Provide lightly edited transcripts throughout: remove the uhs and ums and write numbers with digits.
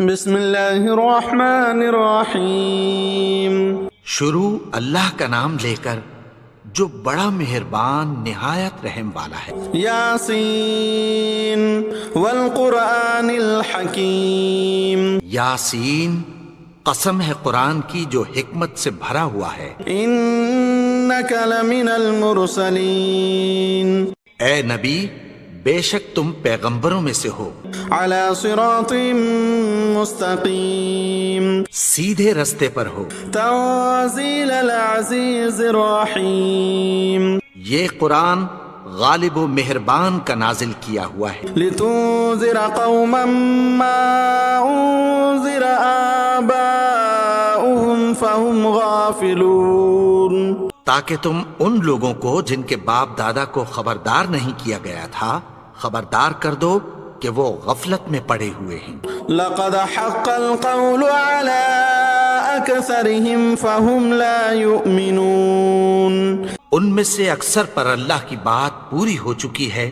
بسم اللہ الرحمن الرحیم۔ شروع اللہ کا نام لے کر جو بڑا مہربان نہایت رحم والا ہے۔ یاسین والقرآن الحکیم۔ یاسین، قسم ہے قرآن کی جو حکمت سے بھرا ہوا ہے۔ انک لمن المرسلین۔ اے نبی، بے شک تم پیغمبروں میں سے ہو، علی صراط مستقیم، سیدھے رستے پر ہو۔ تنزیل العزیز الرحیم۔ یہ قرآن غالب و مہربان کا نازل کیا ہوا ہے، لتنذر قوما ما انذر آباؤهم فهم غافلون۔ تاکہ تم ان لوگوں کو جن کے باپ دادا کو خبردار نہیں کیا گیا تھا خبردار کر دو کہ وہ غفلت میں پڑے ہوئے ہیں۔ لقد حق القول على اکثرهم فهم لا يؤمنون۔ ان میں سے اکثر پر اللہ کی بات پوری ہو چکی ہے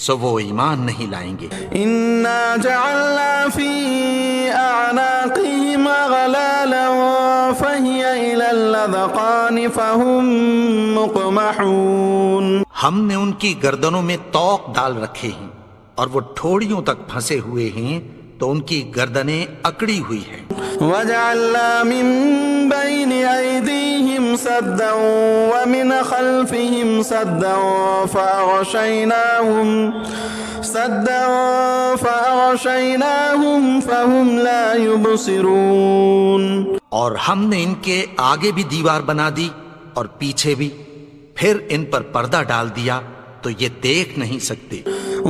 سو وہ ایمان نہیں لائیں گے۔ انا جعلنا في اعناقهم اغلالا فهي الى الاذقان فهم مقمحون۔ ہم نے ان کی گردنوں میں طوق ڈال رکھے ہیں اور وہ ٹھوڑیوں تک پھنسے ہوئے ہیں تو ان کی گردنیں اکڑی ہوئی ہیں۔ وجعلنا من بين أيديهم سدا ومن خلفهم سدا فأغشيناهم فهم لا يبصرون۔ اور ہم نے ان کے آگے بھی دیوار بنا دی اور پیچھے بھی، پھر ان پر پردہ ڈال دیا تو یہ دیکھ نہیں سکتے۔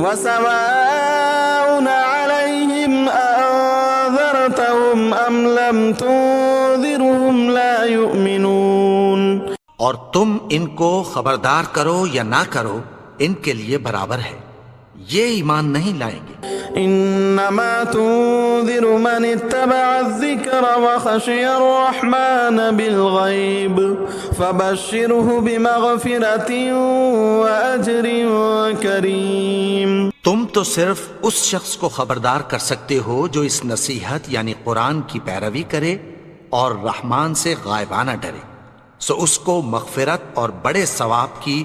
وسواء عليهم أنذرتهم أم لم تنذرهم لا يؤمنون۔ اور تم ان کو خبردار کرو یا نہ کرو ان کے لیے برابر ہے، یہ ایمان نہیں لائیں گے۔ انما تنذر من اتبع الذکر وخشی الرحمن بالغیب فبشره بمغفرة واجر کریم۔ تم تو صرف اس شخص کو خبردار کر سکتے ہو جو اس نصیحت یعنی قرآن کی پیروی کرے اور رحمان سے غائبانہ ڈرے، سو اس کو مغفرت اور بڑے ثواب کی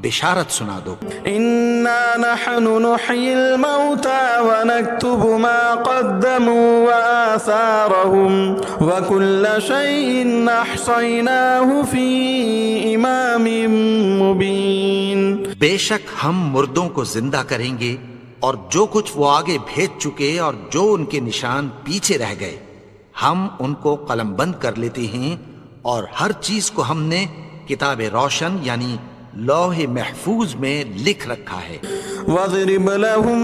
بشارت سنا دو۔ انا نحن نحيي الموتى ونكتب ما قدموا وآثارهم وكل شيء احصيناه في امام مبين۔ بے شک ہم مردوں کو زندہ کریں گے اور جو کچھ وہ آگے بھیج چکے اور جو ان کے نشان پیچھے رہ گئے ہم ان کو قلم بند کر لیتے ہیں، اور ہر چیز کو ہم نے کتاب روشن یعنی لوح محفوظ میں لکھ رکھا ہے۔ واضرب لهم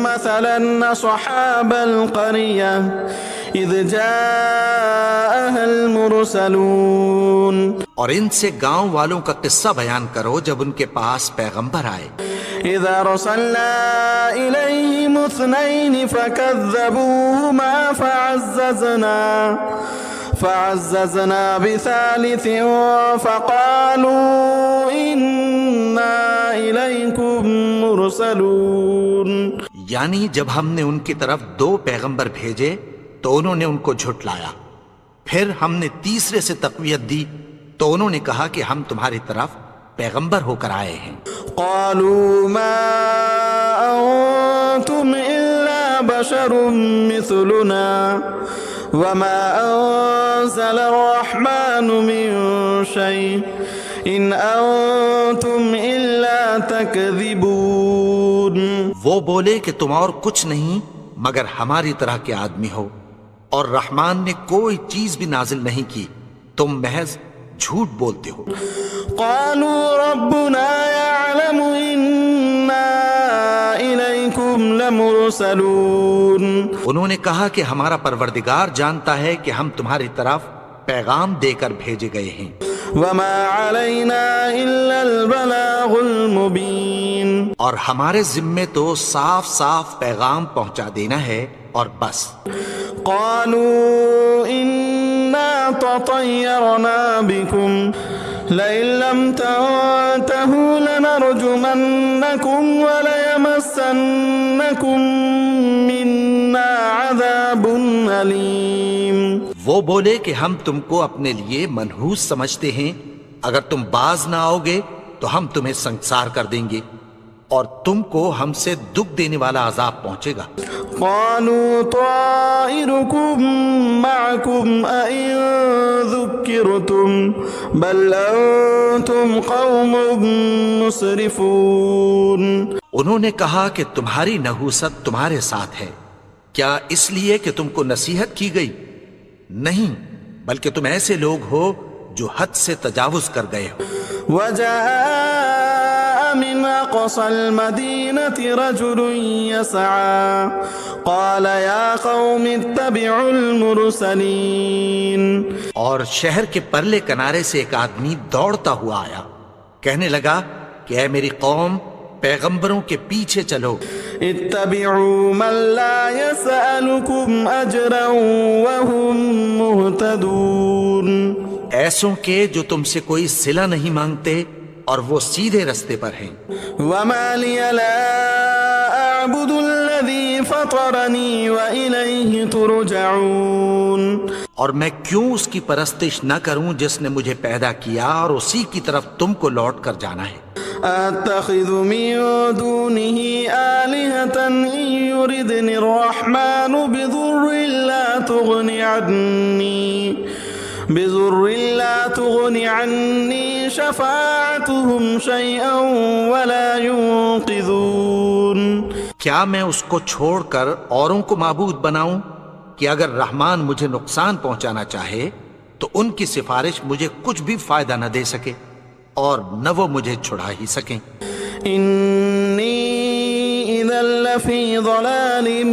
مثلا صحاب القرية إذ جاءها المرسلون۔ اور ان سے گاؤں والوں کا قصہ بیان کرو جب ان کے پاس پیغمبر آئے۔ إذا أرسلنا إليهم اثنين فكذبوهما فعززنا بثالث فقالوا إنا إليكم مرسلون۔ یعنی جب ہم نے ان کی طرف 2 پیغمبر بھیجے تو انہوں نے ان کو جھٹلایا، پھر ہم نے تیسرے سے تقویت دی تو انہوں نے کہا کہ ہم تمہاری طرف پیغمبر ہو کر آئے ہیں۔ قالوا ما أنتم إلا بشر مثلنا وما أنزل الرحمن من شيء إن أنتم إلا تكذبون۔ وہ بولے کہ تم اور کچھ نہیں مگر ہماری طرح کے آدمی ہو، اور رحمان نے کوئی چیز بھی نازل نہیں کی، تم محض جھوٹ بولتے ہو۔ قالوا ربنا يعلم إنا إليكم لمرسلون۔ انہوں نے کہا کہ ہمارا پروردگار جانتا ہے کہ ہم تمہاری طرف پیغام دے کر بھیجے گئے ہیں۔ وما علينا إلا البلاغ المبين۔ اور ہمارے ذمے تو صاف صاف پیغام پہنچا دینا ہے اور بس۔ قالوا إنا تطيرنا بكم لئن لم تنتهوا لنرجمنكم وليمسنكم منا عذاب أليم. وہ بولے کہ ہم تم کو اپنے لیے منحوس سمجھتے ہیں، اگر تم باز نہ آؤ گے تو ہم تمہیں سنگسار کر دیں گے اور تم کو ہم سے دکھ دینے والا عذاب پہنچے گا۔ قالوا طائركم معكم أئن ذكرتم بل أنتم قوم مسرفون. انہوں نے کہا کہ تمہاری نحوست تمہارے ساتھ ہے، کیا اس لیے کہ تم کو نصیحت کی گئی؟ نہیں، بلکہ تم ایسے لوگ ہو جو حد سے تجاوز کر گئے ہو۔ وجاء من أقصى المدينة رجل يسعى قال يا قوم اتبعوا المرسلين. اور شہر کے پرلے کنارے سے ایک آدمی دوڑتا ہوا آیا، کہنے لگا کہ اے میری قوم، پیغمبروں کے پیچھے چلو۔ اتبعوا من لا يسألكم أجرا وهم مهتدون. ایسوں کے جو تم سے کوئی صلہ نہیں مانگتے اور وہ سیدھے رستے پر ہیں۔ وما لي لا أعبد الذي فطرني وإليه ترجعون. اور میں کیوں اس کی پرستش نہ کروں جس نے مجھے پیدا کیا اور اسی کی طرف تم کو لوٹ کر جانا ہے۔ أتخذ من دونه آلهة إن يردني الرحمن بضر لا تغني عني شفاعتهم شيئا ولا ينقذون. کیا میں اس کو چھوڑ کر اوروں کو معبود بناؤں کہ اگر رحمان مجھے نقصان پہنچانا چاہے تو ان کی سفارش مجھے کچھ بھی فائدہ نہ دے سکے اور نہ وہ مجھے چھڑا ہی سکیں۔ انی اذا لفی ضلال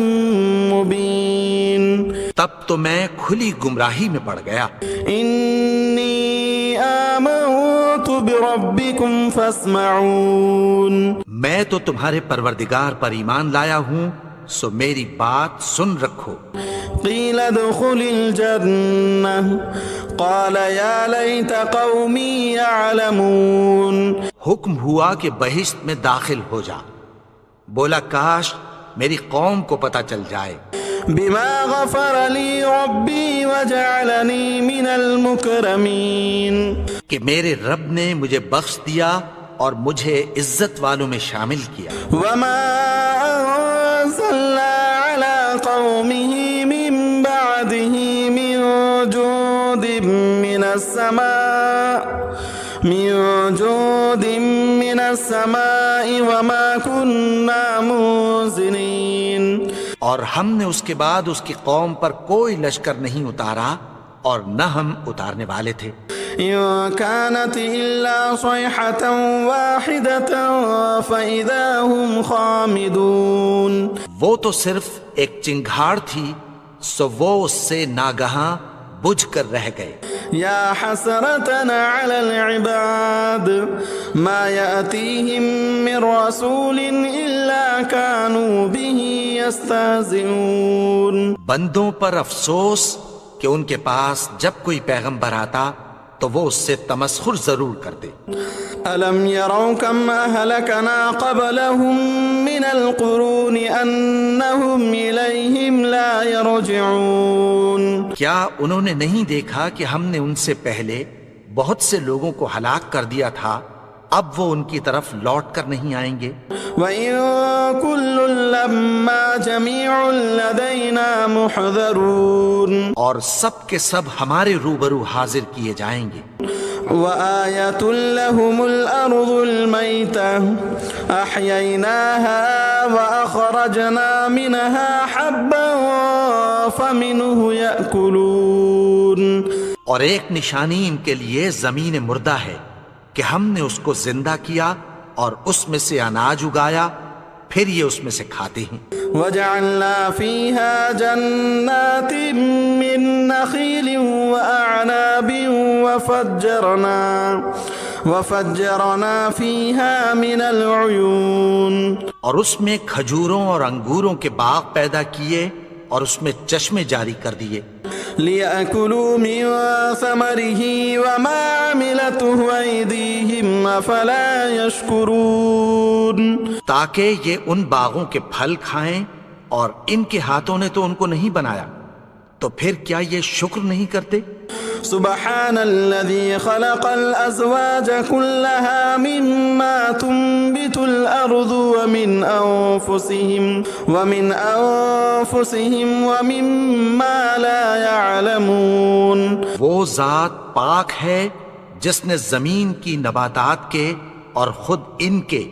مبین. تب تو میں کھلی گمراہی میں پڑ گیا۔ انی آمنت بربکم فاسمعون. میں تو تمہارے پروردگار پر ایمان لایا ہوں، سو میری بات سن رکھو۔ قیل ادخل الجنہ قال یا لیت قومی یعلمون. حکم ہوا کہ بہشت میں داخل ہو جا، بولا کاش میری قوم کو پتہ چل جائے۔ بما غفر لی ربی وجعلنی من المکرمین. کہ میرے رب نے مجھے بخش دیا اور مجھے عزت والوں میں شامل کیا۔ وما انزلنا على قومه من بعده من جود من السماء وما كنا منزلين. اور ہم نے اس کے بعد اس کی قوم پر کوئی لشکر نہیں اتارا اور نہ ہم اتارنے والے تھے۔ إن كانت إلا صيحة واحدة فإذا هم خامدون. وہ تو صرف ایک چنگھاڑ تھی، سو وہ اس سے ناگہاں بجھ کر رہ گئے۔ يا حسرتنا على العباد ما يأتيهم من رسول إلا كانوا به يستهزئون. بندوں پر افسوس کہ ان کے پاس جب کوئی پیغمبر آتا تو وہ اس سے تمسخر ضرور کرتے۔ ألم يروا كم أهلكنا قبلهم من القرون أنهم إليهم لا يرجعون. کیا انہوں نے نہیں دیکھا کہ ہم نے ان سے پہلے بہت سے لوگوں کو ہلاک کر دیا تھا، اب وہ ان کی طرف لوٹ کر نہیں آئیں گے؟ وَإِن كُلٌّ لَمَّا جَمِيعٌ لَدَيْنَا مُحْضَرُونَ. اور سب کے سب ہمارے روبرو حاضر کیے جائیں گے۔ وَآيَةٌ لَهُمُ الْأَرْضُ الْمَيْتَةُ أَحْيَيْنَاهَا وَأَخْرَجْنَا مِنْهَا حَبًّا فَمِنْهُ يَأْكُلُونَ. اور ایک نشانی ان کے لیے زمین مردہ ہے کہ ہم نے اس کو زندہ کیا اور اس میں سے اناج اگایا، پھر یہ اس میں سے کھاتے ہیں۔ وَجَعَلْنَا فِيهَا جَنَّاتٍ مِّن نَخِيلٍ وَأَعْنَابٍ وَفَجَّرْنَا فِيهَا مِنَ الْعُيُونِ. اور اس میں کھجوروں اور انگوروں کے باغ پیدا کیے اور اس میں چشمے جاری کر دیے۔ لِيَأْكُلُوا مِن ثَمَرِهِ وَمَا عَمِلَتْهُ أَيْدِيهِمْ أَفَلَا يَشْكُرُونَ. تاکہ یہ ان باغوں کے پھل کھائیں اور ان کے ہاتھوں نے تو ان کو نہیں بنایا، تو پھر کیا یہ شکر نہیں کرتے؟ سبحان الذي خلق الأزواج كلها مما تنبت الأرض ومن أنفسهم ومما لا يعلمون. وہ ذات پاک ہے جس نے زمین کی نباتات کے اور خود ان کے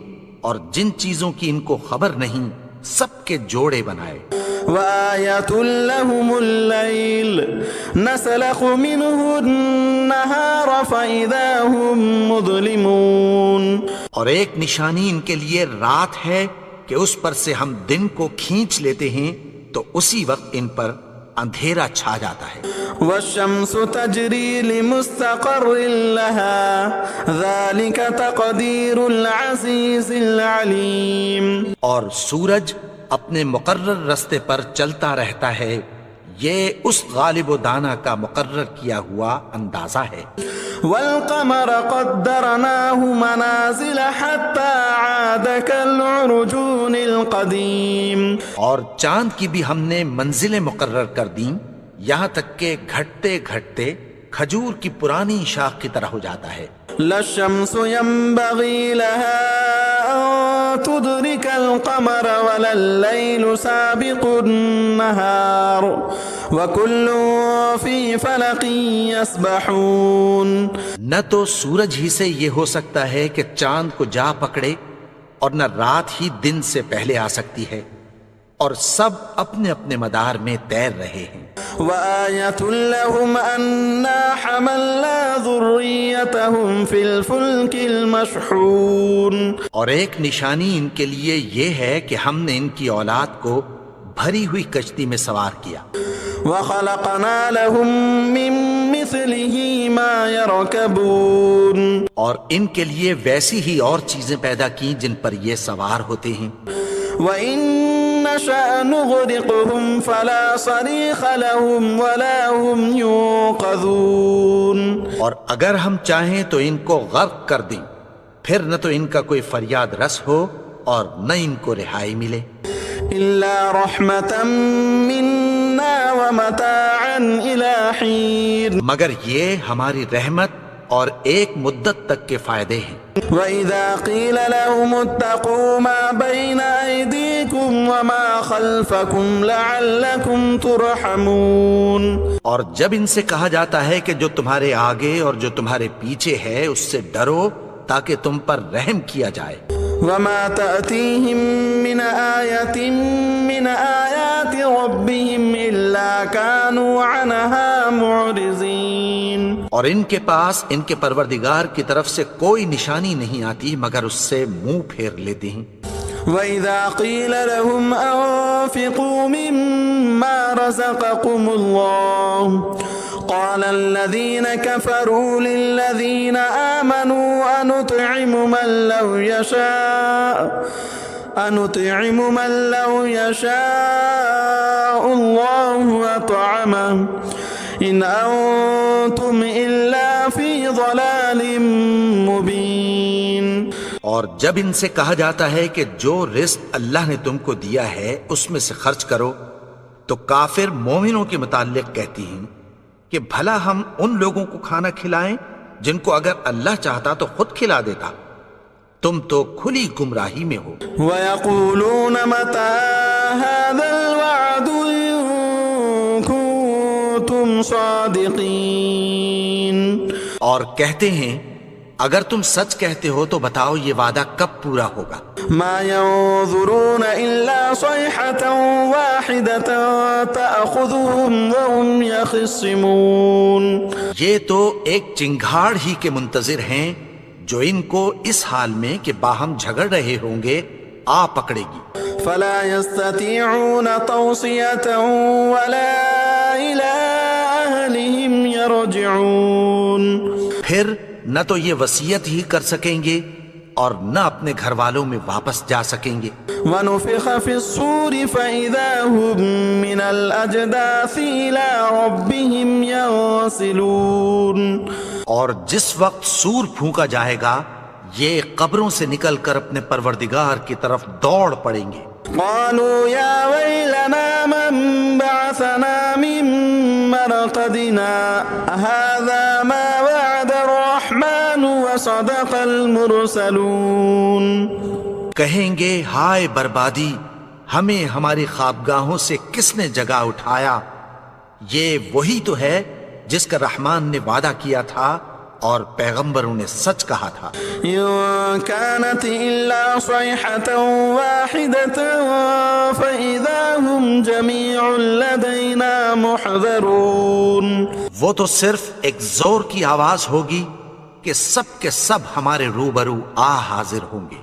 اور جن چیزوں کی ان کو خبر نہیں سب کے جوڑے بنائے. وآية لهم الليل نسلخ منه النهار فإذا هم مظلمون. اور ایک نشانی ان کے لیے رات ہے کہ اس پر سے ہم دن کو کھینچ لیتے ہیں تو اسی وقت ان پر اندھیرا چھا جاتا ہے. والشمس تجري لمستقر لها ذلك تقدير العزيز العليم. اور سورج اپنے مقرر رستے پر چلتا رہتا ہے، یہ اس غالب و دانا کا مقرر کیا ہوا اندازہ ہے. والقمر قدرناه منازل حتى عاد كالعرجون القديم. اور چاند کی بھی ہم نے منزلیں مقرر کر دیں یہاں تک کہ گھٹتے گھٹتے کھجور کی پرانی شاخ کی طرح ہو جاتا ہے. لا الشمس ينبغي لها أن تدرك القمر ولا الليل سابق النهار وكل في فلق يسبحون. نہ تو سورج ہی سے یہ ہو سکتا ہے کہ چاند کو جا پکڑے اور نہ رات ہی دن سے پہلے آ سکتی ہے، اور سب اپنے اپنے مدار میں تیر رہے ہیں. وآية لهم أنا حملنا ذريتهم في الفلك المشحون. اور ایک نشانی ان کے لیے یہ ہے کہ ہم نے ان کی اولاد کو بھری ہوئی کشتی میں سوار کیا. وخلقنا لهم من مثله ما يركبون. اور ان کے لیے ویسی ہی اور چیزیں پیدا کی جن پر یہ سوار ہوتے ہیں. وإن نشأ نغرقهم فلا صريخ لهم ولا هم ينقذون. اور اگر ہم چاہیں تو ان کو غرق کر دیں، پھر نہ تو ان کا کوئی فریاد رس ہو اور نہ ان کو رہائی ملے. إلا رحمة منا ومتاعا إلى حين. مگر یہ ہماری رحمت اور ایک مدت تک کے فائدے ہیں. وَإِذَا قِيلَ لَهُمُ اتَّقُوا مَا بَيْنَ أَيْدِيكُمْ وَمَا خَلْفَكُمْ لَعَلَّكُمْ تُرْحَمُونَ. اور جب ان سے کہا جاتا ہے کہ جو تمہارے آگے اور جو تمہارے پیچھے ہے اس سے ڈرو تاکہ تم پر رحم کیا جائے. وَمَا تَأْتِيهِم مِّنْ آيَةٍ مِّنْ آيَاتِ رَبِّهِمْ إِلَّا كَانُوا عَنْهَا مُعْرِضِينَ. اور ان کے پاس ان کے پروردگار کی طرف سے کوئی نشانی نہیں آتی مگر اس سے منہ پھیر لیتے ہیں. وَإِذَا قِيلَ لَهُمْ أَنفِقُوا مِمَّا رَزَقَكُمُ اللَّهُ قَالَ الَّذِينَ كَفَرُوا لِلَّذِينَ آمَنُوا أَنُطْعِمُ مَن لَّوْ يَشَاءُ اللَّهُ أَطْعَمَهُ إِنْ أَنْتُمْ إِلَّا فِي ضَلَالٍ مُبِينٍ. اور جب ان سے کہا جاتا ہے کہ جو رزق اللہ نے تم کو دیا ہے اس میں سے خرچ کرو تو کافر مومنوں کے متعلق کہتی ہیں کہ بھلا ہم ان لوگوں کو کھانا کھلائیں جن کو اگر اللہ چاہتا تو خود کھلا دیتا. تم تو کھلی گمراہی میں ہو. وَيَقُولُونَ مَتَى هَذَا الْوَعْدُ إِن كُنتُمْ صَادِقِينَ. اور کہتے ہیں اگر تم سچ کہتے ہو تو بتاؤ یہ وعدہ کب پورا ہوگا. ما ينظرون إلا صيحة واحدة تأخذهم وهم يخصمون. یہ تو ایک چنگھاڑ ہی کے منتظر ہیں جو ان کو اس حال میں کہ باہم جھگڑ رہے ہوں گے آ پکڑے گی. فلا يستطيعون توصية ولا إلى أهلهم يرجعون. پھر نہ تو یہ وصیت ہی کر سکیں گے اور نہ اپنے گھر والوں میں واپس جا سکیں گے. وَنُفِخَ فِي الصُّورِ فَإِذَا هُم مِّنَ الْأَجْدَاثِ إِلَىٰ رَبِّهِمْ يَنسِلُونَ. اور جس وقت سور پھونکا جائے گا یہ قبروں سے نکل کر اپنے پروردگار کی طرف دوڑ پڑیں گے. قَالُوا يَا وَيْلَنَا مَن بَعَثَنَا مِن معتدنا هذا ما وعد الرحمن وصدق المرسلون. کہیں گے ہائے بربادی، ہمیں ہماری خوابگاہوں سے کس نے جگا اٹھایا؟ یہ وہی تو ہے جس کا رحمان نے وعدہ کیا تھا اور پیغمبروں نے سچ کہا تھا. إن كانت إلا صيحة واحدة فإذا هم جميع لدينا محضرون. وہ تو صرف ایک زور کی آواز ہوگی کہ سب کے سب ہمارے روبرو آ حاضر ہوں گے.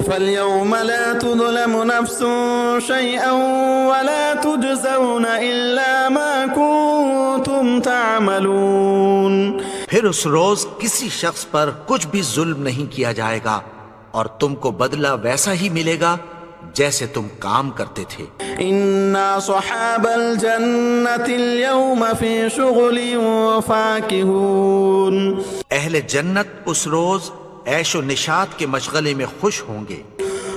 فاليوم لا تظلم نفس شيئا ولا تجزون إلا ما كنتم تعملون. پھر اس روز کسی شخص پر کچھ بھی ظلم نہیں کیا جائے گا اور تم کو بدلہ ویسا ہی ملے گا جیسے تم کام کرتے تھے. إنا صحاب الجنة اليوم في شغل فاكهون. اہل جنت اس روز عیش و نشاط کے مشغلے میں خوش ہوں گے.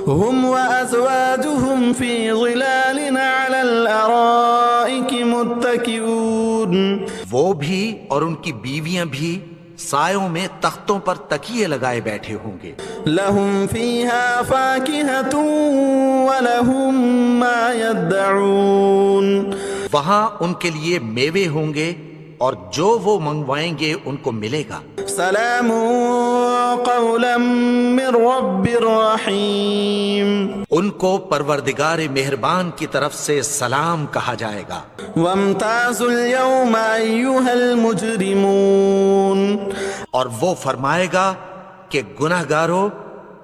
هم وأزواجهم في ظلال على الأرائك متكئون. وہ بھی اور ان کی بیویاں بھی سایوں میں تختوں پر تکیے لگائے بیٹھے ہوں گے. لهم فيها فاكهة ولهم ما يدعون. وہاں ان کے لیے میوے ہوں گے اور جو وہ منگوائیں گے ان کو ملے گا. سلام قولا من رب رحیم. ان کو پروردگار مہربان کی طرف سے سلام کہا جائے گا. وامتازوا اليوم أيها المجرمون. اور وہ فرمائے گا کہ گناہگارو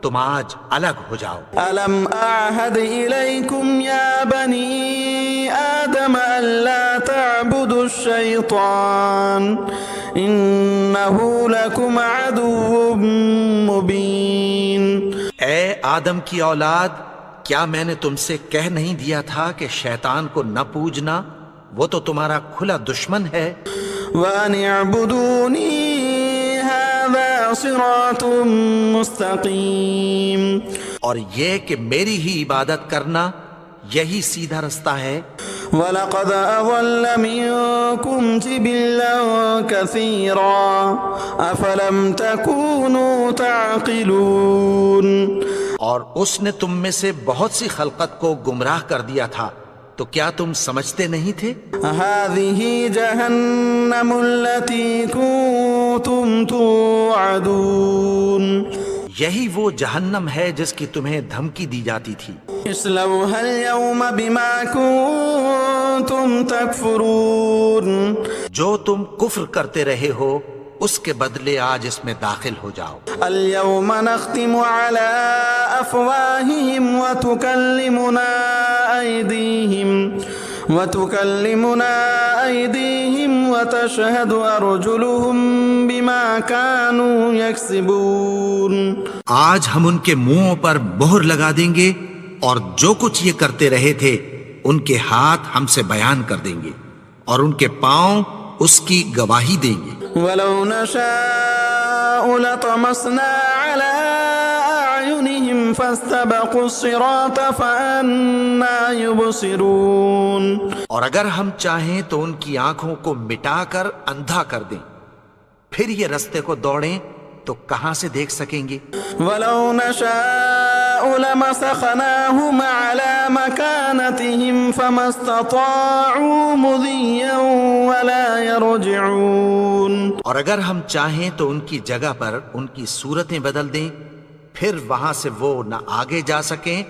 تم آج الگ ہو جاؤ. ألم أعهد إليكم يا بني آدم ألا تعبدوا الشيطان إنه لكم عدو مبين. اے آدم کی اولاد، کیا میں نے تم سے کہہ نہیں دیا تھا کہ شیطان کو نہ پوجنا؟ وہ تو تمہارا کھلا دشمن ہے. وأن اعبدوني هذا صراط مستقيم. اور یہ کہ میری ہی عبادت کرنا یہی سیدھا رستہ ہے. وَلَقَدْ أَضَلَّ مِنكُمْ جِبِلًّا كَثِيرًا أَفَلَمْ تَكُونُوا تَعْقِلُونَ. اور اس نے تم میں سے بہت سی خلقت کو گمراہ کر دیا تھا، تو کیا تم سمجھتے نہیں تھے؟ هَذِهِ جَهَنَّمُ الَّتِي كُنتُمْ تُوعَدُونَ. یہی وہ جہنم ہے جس کی تمہیں دھمکی دی جاتی تھی. اصلوها اليوم بما كنتم تكفرون. جو تم کفر کرتے رہے ہو اس کے بدلے آج اس میں داخل ہو جاؤ. اليوم نختم على أفواههم وتكلمنا أيديهم وتشهد أرجلهم بما كانوا يكسبون. آج ہم ان کے منہوں پر مہر لگا دیں گے اور جو کچھ یہ کرتے رہے تھے ان کے ہاتھ ہم سے بیان کر دیں گے اور ان کے پاؤں اس کی گواہی دیں گے. ولو نشاء لطمسنا على أعينهم فاستبقوا الصراط فأنا يبصرون. اور اگر ہم چاہیں تو ان کی آنکھوں کو مٹا کر اندھا کر دیں، پھر یہ رستے کو دوڑیں تو کہاں سے دیکھ سکیں گے. ولو نشاء لمسخناهم على مكانتهم فما استطاعوا مضيا ولا يرجعون. اور اگر ہم چاہیں تو ان کی جگہ پر ان کی صورتیں بدل دیں، پھر وہاں سے وہ نہ آگے جا سکیں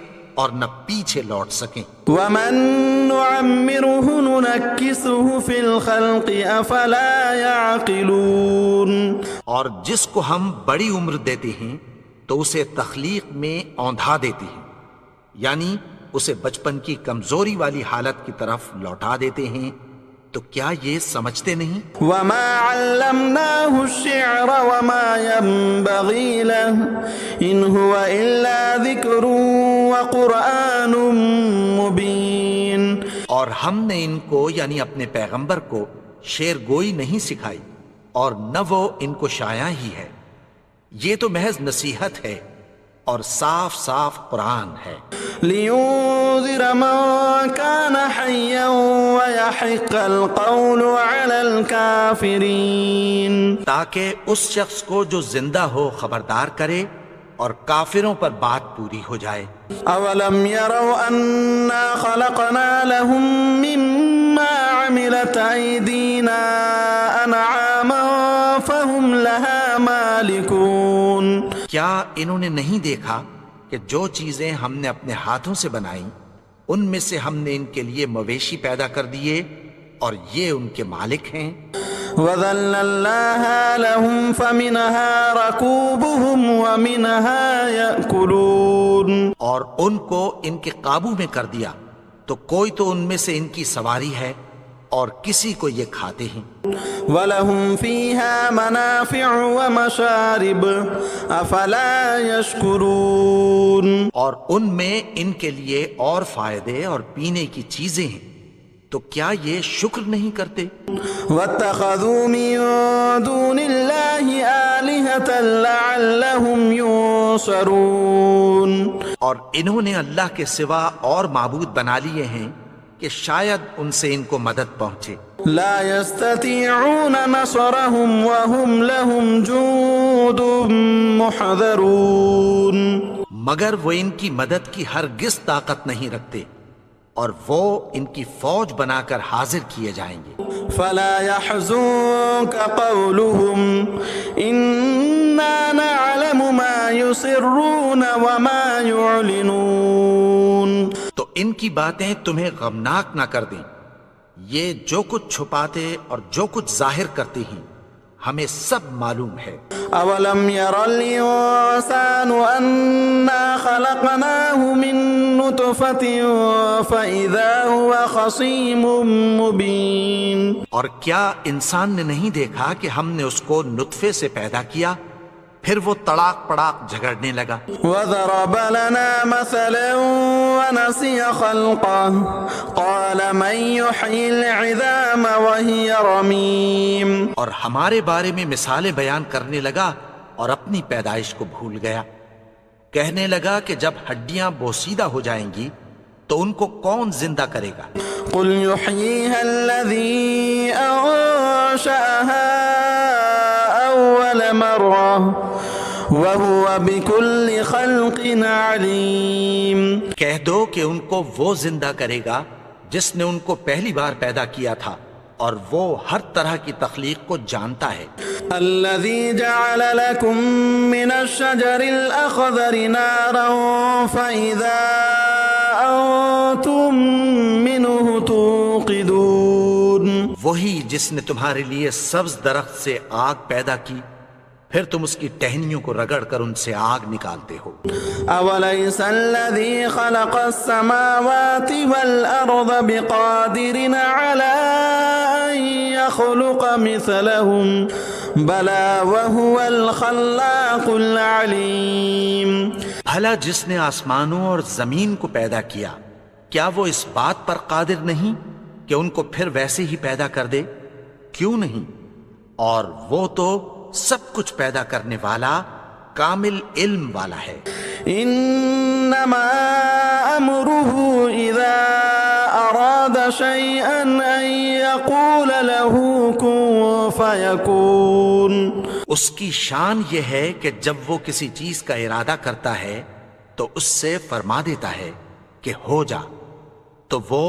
اور نہ پیچھے لوٹ سکیں. ومن نعمره ننكسه في الخلق افلا يعقلون. اور جس کو ہم بڑی عمر دیتے ہیں تو اسے تخلیق میں اوندھا دیتے ہیں، یعنی اسے بچپن کی کمزوری والی حالت کی طرف لوٹا دیتے ہیں. تو کیا یہ سمجھتے نہیں؟ وما علمناه الشعر وما ينبغي له ان هو الا ذكر وقرآن مبين. اور ہم نے ان کو یعنی اپنے پیغمبر کو شعر گوئی نہیں سکھائی اور نہ وہ ان کو شایع ہی ہے. یہ تو محض نصیحت ہے اور صاف صاف قرآن ہے. لينذر من كان حيا ويحق القول على الكافرين. تاکہ اس شخص کو جو زندہ ہو خبردار کرے اور کافروں پر بات پوری ہو جائے. اولم يروا انا خلقنا لهم مما عملت ايدينا انعاما فهم لها مالكون. کیا انہوں نے نہیں دیکھا کہ جو چیزیں ہم نے اپنے ہاتھوں سے بنائیں ان میں سے ہم نے ان کے لیے مویشی پیدا کر دیے اور یہ ان کے مالک ہیں. وَذَلَّلْنَاهَا لَهُمْ فَمِنْهَا رَكُوبُهُمْ وَمِنْهَا يَأْكُلُونَ. اور ان کو ان کے قابو میں کر دیا تو کوئی تو ان میں سے ان کی سواری ہے اور کسی کو یہ کھاتے ہیں. وَلَهُمْ فِيهَا مَنَافِعُ وَمَشَارِبُ أَفَلَا يَشْكُرُونَ. اور ان میں ان کے لیے اور فائدے اور پینے کی چیزیں ہیں تو کیا یہ شکر نہیں کرتے؟ وَاتَّخَذُوا مِن دُونِ اللَّهِ آلِهَةً لَعَلَّهُمْ يُنصَرُونَ. اور انہوں نے اللہ کے سوا اور معبود بنا لیے ہیں کہ شاید ان سے ان کو مدد پہنچے. لا يستطيعون نصرهم وهم لهم جند محضرون. مگر وہ ان کی مدد کی ہرگز طاقت نہیں رکھتے اور وہ ان کی فوج بنا کر حاضر کیے جائیں گے. فلا يحزنك قولهم إنا نعلم ما يسرون وما يعلنون. تو ان کی باتیں تمہیں غمناک نہ کر دیں. یہ جو کچھ چھپاتے اور جو کچھ ظاہر کرتے ہیں ہمیں سب معلوم ہے. اولم ير الانسان انا خلقناه من نطفة فاذا هو خصيم مبين. اور کیا انسان نے نہیں دیکھا کہ ہم نے اس کو نطفے سے پیدا کیا پھر وہ تڑاک پڑاک جھگڑنے لگا. وضرب لنا مثلا ونسي خلقه قال من يحيي العظام وهي رميم. اور ہمارے بارے میں مثالیں بیان کرنے لگا اور اپني پیدائش کو بھول گیا. کہنے لگا کہ جب ہڈیاں بوسیدہ ہو جائیں گی تو ان کو کون زندہ کرے گا؟ قل يحييها الذي أنشأها أول مرة وهو بكل خلق عليم. کہہ دو کہ ان کو وہ زندہ کرے گا جس نے ان کو پہلی بار پیدا کیا تھا اور وہ ہر طرح کی تخلیق کو جانتا ہے. الذي جعل لكم من الشجر الأخضر نارا فإذا أنتم منه توقدون. وہی جس نے تمہارے لیے سبز درخت سے آگ پیدا کی پھر تم اس کی ٹہنیوں کو رگڑ کر ان سے آگ نکالتے ہو. أوليس الذي خلق السماوات والأرض بقادر على أن يخلق مثلهم بلى وهو الخلاق العليم. بھلا جس نے آسمانوں اور زمین کو پیدا کیا کیا وہ اس بات پر قادر نہیں کہ ان کو پھر ویسے ہی پیدا کر دے؟ کیوں نہیں؟ اور وہ تو سب کچھ پیدا کرنے والا کامل علم والا ہے. انما امره اذا اراد شيئا ان يقول له كن فيكون. اس کی شان یہ ہے کہ جب وہ کسی چیز کا ارادہ کرتا ہے تو اس سے فرما دیتا ہے کہ ہو جا تو وہ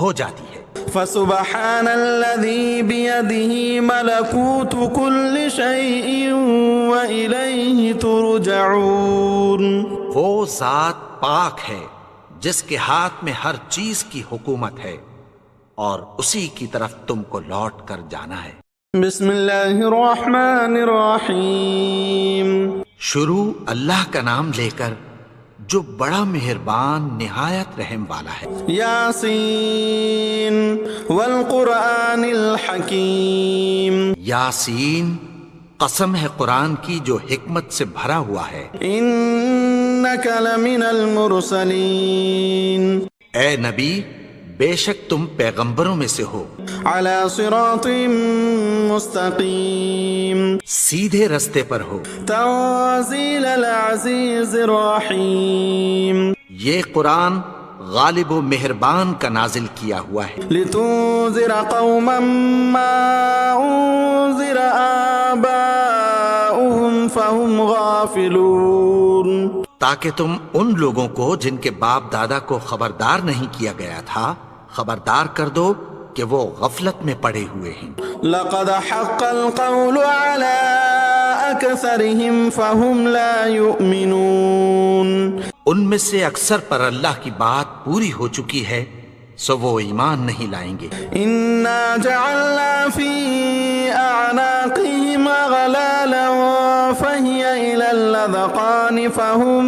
ہو جاتی ہے. فسبحان الذي بيده ملكوت كل شيء وإليه ترجعون. وہ ذات پاک ہے جس کے ہاتھ میں ہر چیز کی حکومت ہے اور اسی کی طرف تم کو لوٹ کر جانا ہے. بسم اللہ الرحمن الرحیم. شروع اللہ کا نام لے کر جو بڑا مہربان نہایت رحم والا ہے. یاسین والقرآن الحکیم. یاسین قسم ہے قرآن کی جو حکمت سے بھرا ہوا ہے. انک لمن المرسلین. اے نبی بے شک تم پیغمبروں میں سے ہو. علی صراط مستقیم. سیدھے رستے پر ہو. تنزیل العزیز الرحیم. یہ قرآن غالب و مہربان کا نازل کیا ہوا ہے. لتنذر قوما ما تاکہ تم ان لوگوں کو جن کے باپ دادا کو خبردار نہیں کیا گیا تھا خبردار کر دو کہ وہ غفلت میں پڑے ہوئے ہیں۔ لقد حق القول على أكثرهم فهم لا يؤمنون۔ ان میں سے اکثر پر اللہ کی بات پوری ہو چکی ہے سو وہ ایمان نہیں لائیں گے۔ إنا جعلنا في أعناقهم أغلالا فهي إلى الأذقان فهم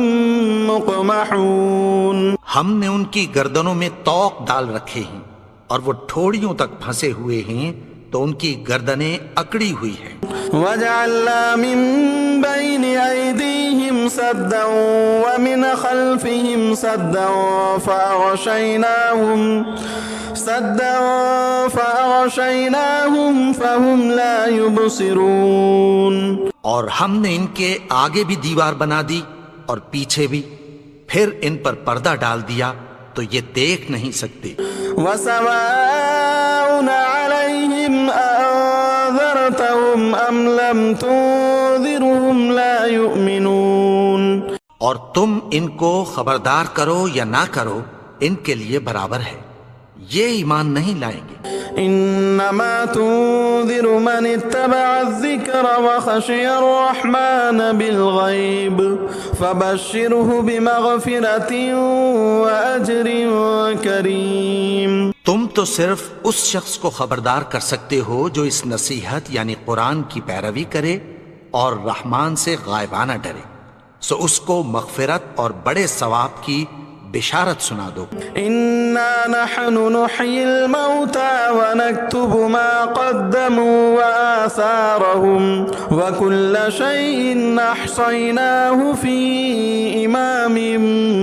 مقمحون۔ ہم نے ان کی گردنوں میں طوق ڈال رکھے ہیں اور وہ ٹھوڑیوں تک پھنسے ہوئے ہیں تو ان کی گردنیں اکڑی ہوئی ہیں۔ وجعلنا من بين أيديهم سدا ومن خلفهم سدا فأغشيناهم فهم لا يبصرون۔ اور ہم نے ان کے آگے بھی دیوار بنا دی اور پیچھے بھی، پھر ان پر پردہ ڈال دیا تو یہ دیکھ نہیں سکتے۔ وسواء عليهم أنذرتهم أم لم تنذرهم لا يؤمنون۔ اور تم ان کو خبردار کرو یا نہ کرو ان کے لیے برابر ہے، یہ ایمان نہیں لائیں گے۔ انما تنذر من اتبع الذکر وخشی الرحمن بالغیب فبشره بمغفرۃ واجر کریم۔ تم تو صرف اس شخص کو خبردار کر سکتے ہو جو اس نصیحت یعنی قرآن کی پیروی کرے اور رحمان سے غائبانہ ڈرے، سو اس کو مغفرت اور بڑے ثواب کی بشارت سنا دو۔ انا نحن نحيي الموتى ونكتب ما قدموا وآثارهم وكل شيء احصيناه في امام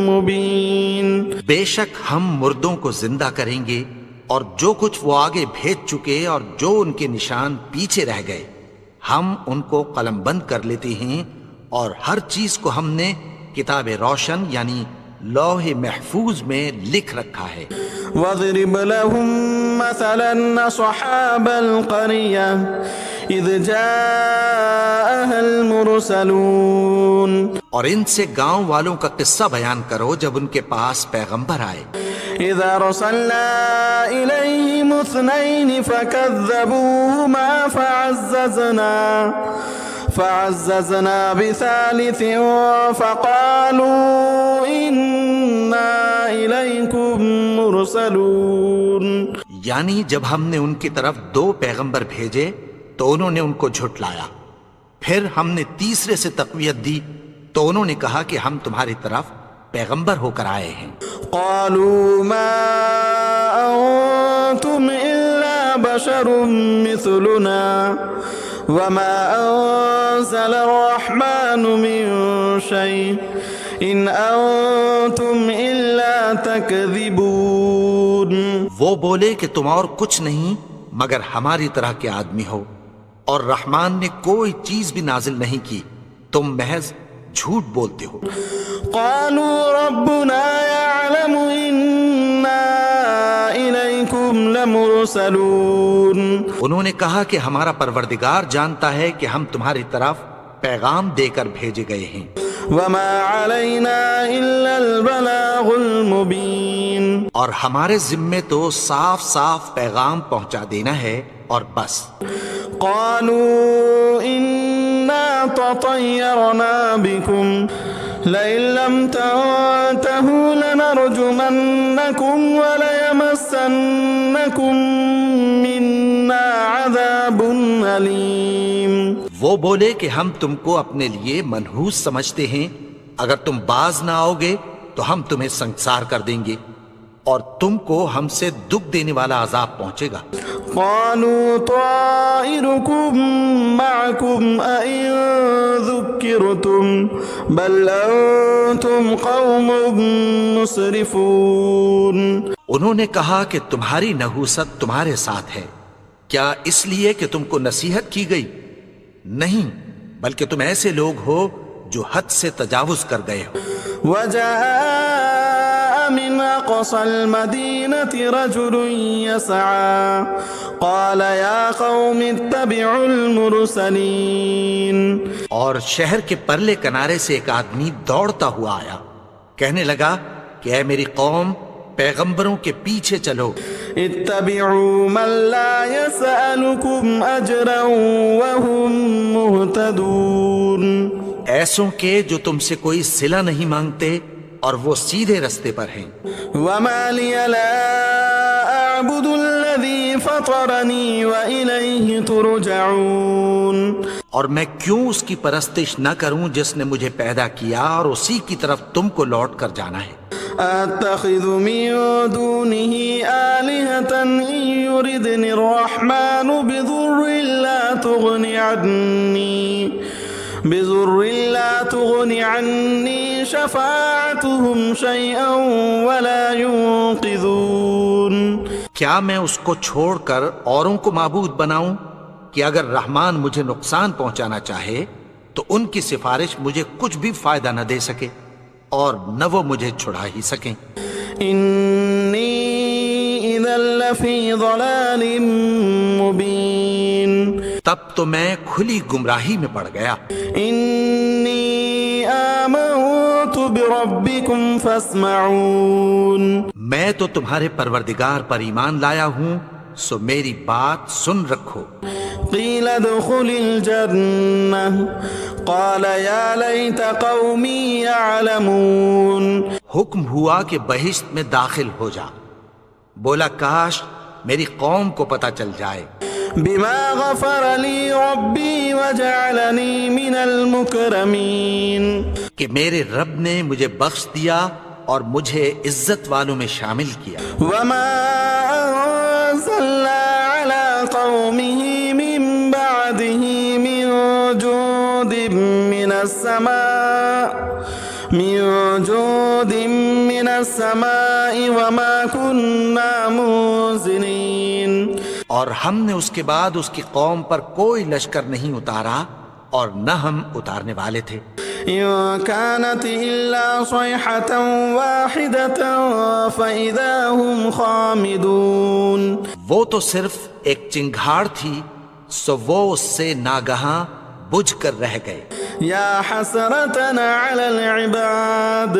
مبين۔ بے شک ہم مردوں کو زندہ کریں گے اور جو کچھ وہ آگے بھیج چکے اور جو ان کے نشان پیچھے رہ گئے ہم ان کو قلم بند کر لیتے ہیں، اور ہر چیز کو ہم نے کتاب روشن یعنی لوح محفوظ میں لکھ رکھا ہے۔ وَاضْرِبْ لَهُمْ مَثَلًا أَصْحَابَ الْقَرْيَةِ إِذْ جَاءَهَا الْمُرْسَلُونَ۔ اور ان سے گاؤں والوں کا قصہ بیان کرو جب ان کے پاس پیغمبر آئے۔ إِذْ أَرْسَلْنَا إِلَيْهِمُ اثْنَيْنِ فَكَذَّبُوهُمَا فعززنا بثالث فقالوا إنا إليكم مرسلون۔ یعنی جب ہم نے ان کی طرف 2 پیغمبر بھیجے تو انہوں نے ان کو جھٹلایا، پھر ہم نے تیسرے سے تقویت دی تو انہوں نے کہا کہ ہم تمہاری طرف پیغمبر ہو کر آئے ہیں۔ قالوا ما أنتم إلا بشر مثلنا وما أنزل الرحمن من شيء إن أنتم إلا تكذبون۔ وہ بولے کہ تم اور کچھ نہیں مگر ہماری طرح کے آدمی ہو، اور رحمان نے کوئی چیز بھی نازل نہیں کی، تم محض جھوٹ بولتے ہو۔ قالوا ربنا يعلم إنا إليكم لمرسلون۔ انہوں نے کہا کہ ہمارا پروردگار جانتا ہے کہ ہم تمہاری طرف پیغام دے کر بھیجے گئے ہیں۔ وما علينا إلا البلاغ المبين۔ اور ہمارے ذمے تو صاف صاف پیغام پہنچا دینا ہے اور بس۔ قالوا إنا تطيرنا بكم لئن لم تنتهوا لنرجمنكم وليمسنكم منا عذاب أليم۔ وہ بولے کہ ہم تم کو اپنے لیے منحوس سمجھتے ہیں، اگر تم باز نہ آؤ گے تو ہم تمہیں سنسار کر دیں گے اور تم کو ہم سے دکھ دینے والا عذاب پہنچے گا۔ قالوا طائركم معكم أئن ذكرتم بل أنتم قوم مسرفون۔ انہوں نے کہا کہ تمہاری نحوست تمہارے ساتھ ہے، کیا اس لیے کہ تم کو نصیحت کی گئی؟ نہیں، بلکہ تم ایسے لوگ ہو جو حد سے تجاوز کر گئے ہو۔ وجاء من أقصى المدينة رجل يسعى قال يا قوم اتبعوا المرسلين. اور شہر کے پرلے کنارے سے ایک آدمی دوڑتا ہوا آیا، کہنے لگا کہ اے میری قوم، پیغمبروں کے پیچھے چلو. اتبعوا من لا يسألكم أجرا وهم مهتدون. ایسوں کے جو تم سے کوئی صلہ نہیں مانگتے اور وہ سیدھے رستے پر ہیں. وما لي لا أعبد الذي فطرني وإليه ترجعون. اور میں کیوں اس کی پرستش نہ کروں جس نے مجھے پیدا کیا اور اسی کی طرف تم کو لوٹ کر جانا ہے. أتخذ من دونه آلهة إن يردني الرحمن بضر لا تغني عني شفاعتهم شيئا ولا ينقذون. کیا میں اس کو چھوڑ کر اوروں کو معبود بناؤں کہ اگر رحمان مجھے نقصان پہنچانا چاہے تو ان کی سفارش مجھے کچھ بھی فائدہ نہ دے سکے اور نہ وہ مجھے چھڑا ہی سکیں. انی اذا لفی ضلال مبین. تب تو میں کھلی گمراہی میں پڑ گیا. انی آمنت بربکم فاسمعون. میں تو تمہارے پروردگار پر ایمان لایا ہوں، سو میری بات سن رکھو. قیل ادخل الجنہ قال یا لیت قومی یعلمون. حکم ہوا کہ بہشت میں داخل ہو جا. بولا کاش میری قوم کو پتہ چل جائے. بما غفر لی ربی وجعلنی من المکرمین. کہ میرے رب نے مجھے بخش دیا اور مجھے عزت والوں میں شامل کیا. وما انزلنا على قومه من بعده من جود من السماء وما كنا منزلين. اور ہم نے اس کے بعد اس کی قوم پر کوئی لشکر نہیں اتارا اور نہ ہم اتارنے والے تھے. إن كانت إلا صيحة واحدة فإذا هم خامدون. وہ تو صرف ایک چنگھاڑ تھی، سو وہ اس سے ناگہاں بجھ کر رہ گئے. يا حسرتنا على العباد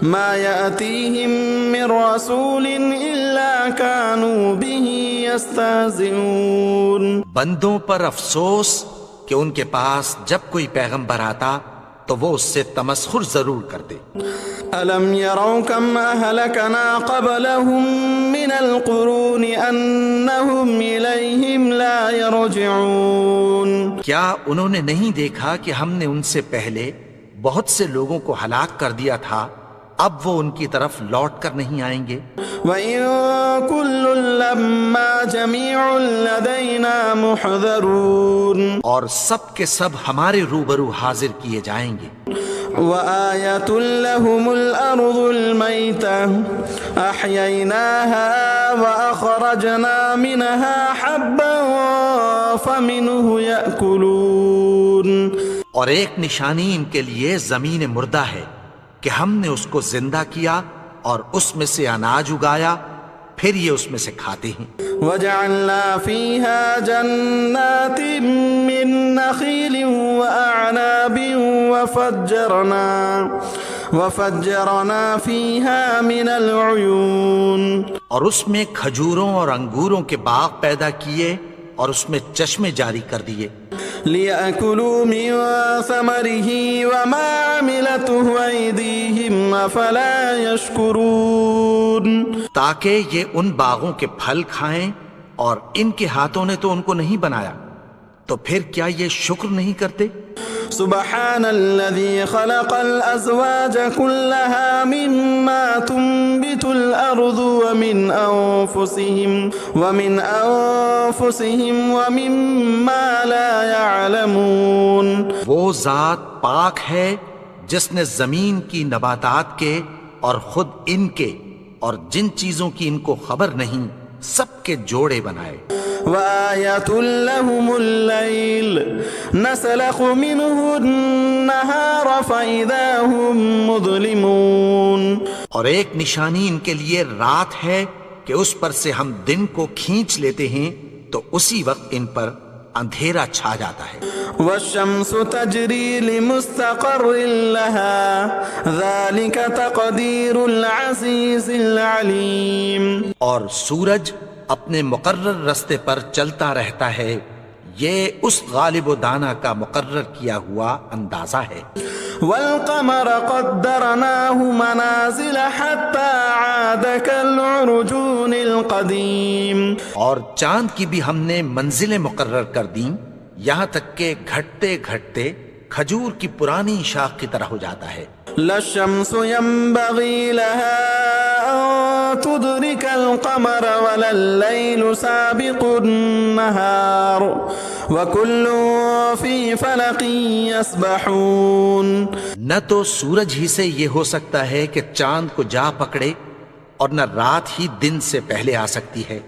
ما يأتيهم من رسول إلا كانوا به يستهزئون. بندوں پر افسوس کہ ان کے پاس جب کوئی پیغمبر آتا تو وہ اس سے تمسخر ضرور کرتے. ألم يروا كم أهلكنا قبلهم من القرون أنهم إليهم لا يرجعون. کیا انہوں نے نہیں دیکھا کہ ہم نے ان سے پہلے بہت سے لوگوں کو ہلاک کر دیا تھا، اب وہ ان کی طرف لوٹ کر نہیں آئیں گے. وَإِن كُلٌّ لَمَّا جَمِيعٌ لَدَيْنَا مُحْضَرُونَ. اور سب کے سب ہمارے روبرو حاضر کیے جائیں گے. وَآيَةٌ لَهُمُ الْأَرْضُ الْمَيْتَةُ أَحْيَيْنَاهَا وَأَخْرَجْنَا مِنْهَا حَبًّا فَمِنْهُ يَأْكُلُونَ. اور ایک نشانی ان کے لیے زمین مردہ ہے کہ ہم نے اس کو زندہ کیا اور اس میں سے اناج اگایا، پھر یہ اس میں سے کھاتے ہیں. وَجَعَلْنَا فِيهَا جَنَّاتٍ مِّن نَخِيلٍ وَأَعْنَابٍ وَفَجَّرْنَا فِيهَا مِنَ الْعُيُونِ. اور اس میں کھجوروں اور انگوروں کے باغ پیدا کیے اور اس میں چشمے جاری کر دیے. لِيَأْكُلُوا مِن ثَمَرِهِ وَمَا عَمِلَتْهُ أَيْدِيهِمْ أَفَلَا يَشْكُرُونَ. تاکہ یہ ان باغوں کے پھل کھائیں اور ان کے ہاتھوں نے تو ان کو نہیں بنایا، تو پھر کیا یہ شکر نہیں کرتے؟ سبحان الذي خلق الأزواج كلها مما تنبت الأرض ومن أنفسهم ومما لا يعلمون. وہ ذات پاک ہے جس نے زمین کی نباتات کے اور خود ان کے اور جن چیزوں کی ان کو خبر نہیں سب کے جوڑے بنائے. وآية لهم الليل نسلخ منه النهار فإذا هم مظلمون. اور ایک نشانی ان کے لیے رات ہے کہ اس پر سے ہم دن کو کھینچ لیتے ہیں تو اسی وقت ان پر اندھیرا چھا جاتا ہے. والشمس تجری لمستقر لها ذلك تقدیر العزیز العلیم. اور سورج اپنے مقرر رستے پر چلتا رہتا ہے، یہ اس غالب و دانا کا مقرر کیا ہوا اندازہ ہے. والقمر قدرناه منازل حتى عاد كالعرجون القدیم. اور چاند کی بھی ہم نے منزلیں مقرر کر دیں یہاں تک کہ گھٹتے گھٹتے کھجور کی پرانی شاخ کی طرح ہو جاتا ہے. لا الشمس ينبغي لها أن تدرك القمر ولا الليل سابق النهار وكل في فلق يسبحون. نہ تو سورج ہی سے یہ ہو سکتا ہے کہ چاند کو جا پکڑے اور نہ رات ہی دن سے پہلے آ سکتی ہے،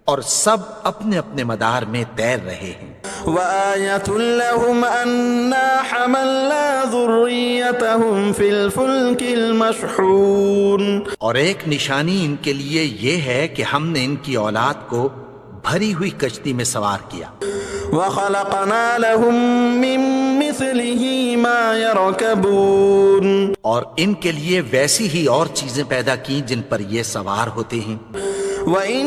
اور سب اپنے اپنے مدار میں تیر رہے ہیں. وآية لهم أنا حملنا ذريتهم في الفلك المشحون. اور ایک نشانی ان کے لیے یہ ہے کہ ہم نے ان کی اولاد کو بھری ہوئی کشتی میں سوار کیا. وخلقنا لهم من مثله ما يركبون. اور ان کے لیے ویسی ہی اور چیزیں پیدا کی جن پر یہ سوار ہوتے ہیں. وإن